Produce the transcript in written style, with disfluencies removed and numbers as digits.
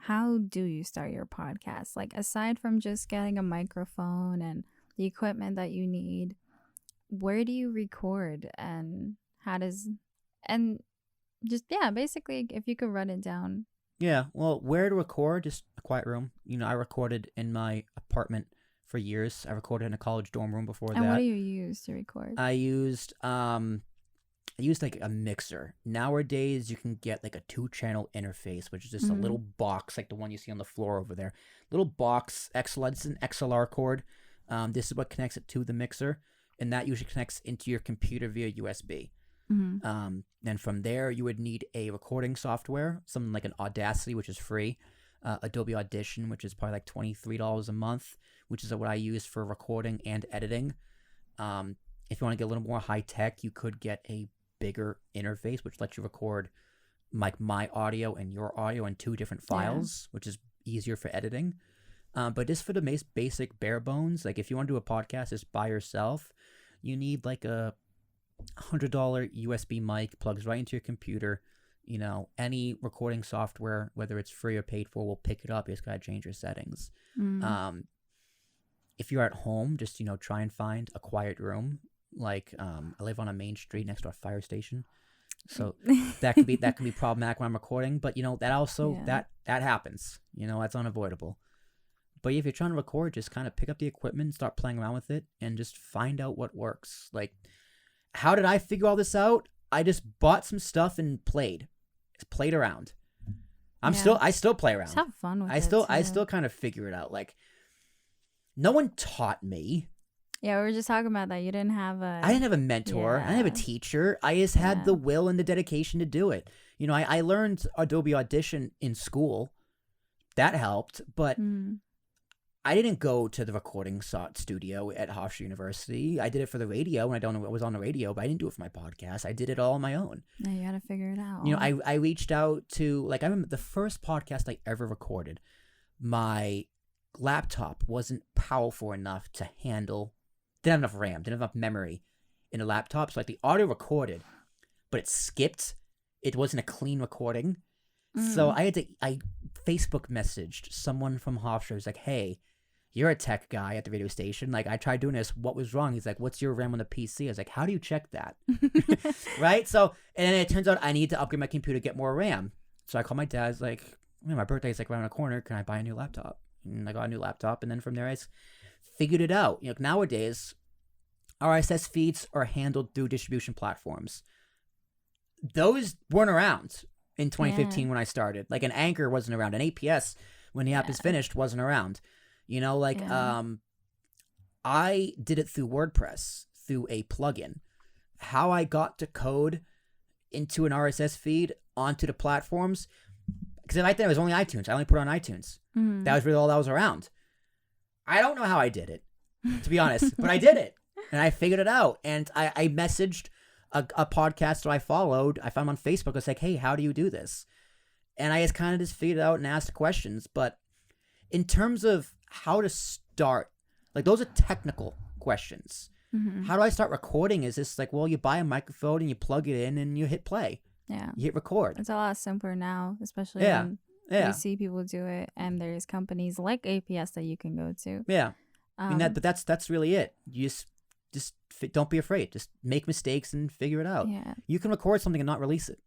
how do you start your podcast? Like, aside from just getting a microphone and the equipment that you need, where do you record and how does, and just, yeah, basically, if you could run it down. Yeah, well, where to record? Just a quiet room. I recorded in my apartment for years. I recorded in a college dorm room before that. And what do you use to record? I used like a mixer. Nowadays, you can get like a 2-channel interface, which is just a little box like the one you see on the floor over there. Little box, XLR, it's an XLR cord. This is what connects it to the mixer, and that usually connects into your computer via USB. Then from there, you would need a recording software, something like an Audacity, which is free, Adobe Audition, which is probably like $23 a month, which is what I use for recording and editing. If you want to get a little more high tech, you could get a bigger interface, which lets you record like my audio and your audio in 2 different files, which is easier for editing. But just for the most basic bare bones, like if you want to do a podcast just by yourself, you need like a $100 USB mic, plugs right into your computer. Any recording software, whether it's free or paid for, will pick it up. You just gotta change your settings. If you're at home, just try and find a quiet room. Like I live on a main street next to a fire station, so that could be problematic when I'm recording. But that also that happens. That's unavoidable. But if you're trying to record, just kind of pick up the equipment, start playing around with it, and just find out what works. Like, how did I figure all this out? I just bought some stuff and played around. I still play around. Just have fun with it. I still kind of figure it out. Like, no one taught me. Yeah, we were just talking about that. I didn't have a mentor. I didn't have a teacher. I just had the will and the dedication to do it. I learned Adobe Audition in school. That helped, but I didn't go to the recording studio at Hofstra University. I did it for the radio, and I was on the radio, but I didn't do it for my podcast. I did it all on my own. Yeah, you gotta figure it out. I reached out to, like, I remember the first podcast I ever recorded, my laptop wasn't powerful enough to handle, didn't have enough RAM, didn't have enough memory in the laptop. So like the audio recorded, but it skipped. It wasn't a clean recording. So I Facebook messaged someone from Hofstra. He was like, hey, you're a tech guy at the radio station. Like, I tried doing this. What was wrong? He's like, what's your RAM on the PC? I was like, how do you check that? Right? So, and then it turns out I need to upgrade my computer to get more RAM. So I called my dad. I was like, my birthday's like around the corner. Can I buy a new laptop? And I got a new laptop. And then from there, I figured it out. Nowadays, RSS feeds are handled through distribution platforms. Those weren't around in 2015 when I started. Like, an Anchor wasn't around. An APS, when the app is finished, wasn't around. I did it through WordPress, through a plugin. How I got to code into an RSS feed onto the platforms, because back then it was only iTunes. I only put it on iTunes. That was really all that was around. I don't know how I did it, to be honest, but I did it. And I figured it out. And I messaged a podcaster I followed. I found him on Facebook. I was like, hey, how do you do this? And I just kind of figured it out and asked questions. But in terms of how to start, like, those are technical questions. How do I start recording? Is this like, well, you buy a microphone and you plug it in and you hit play. Yeah. You hit record. It's a lot simpler now, especially when you see people do it, and there's companies like APS that you can go to. Yeah. But that's really it. You just don't be afraid. Just make mistakes and figure it out. Yeah. You can record something and not release it.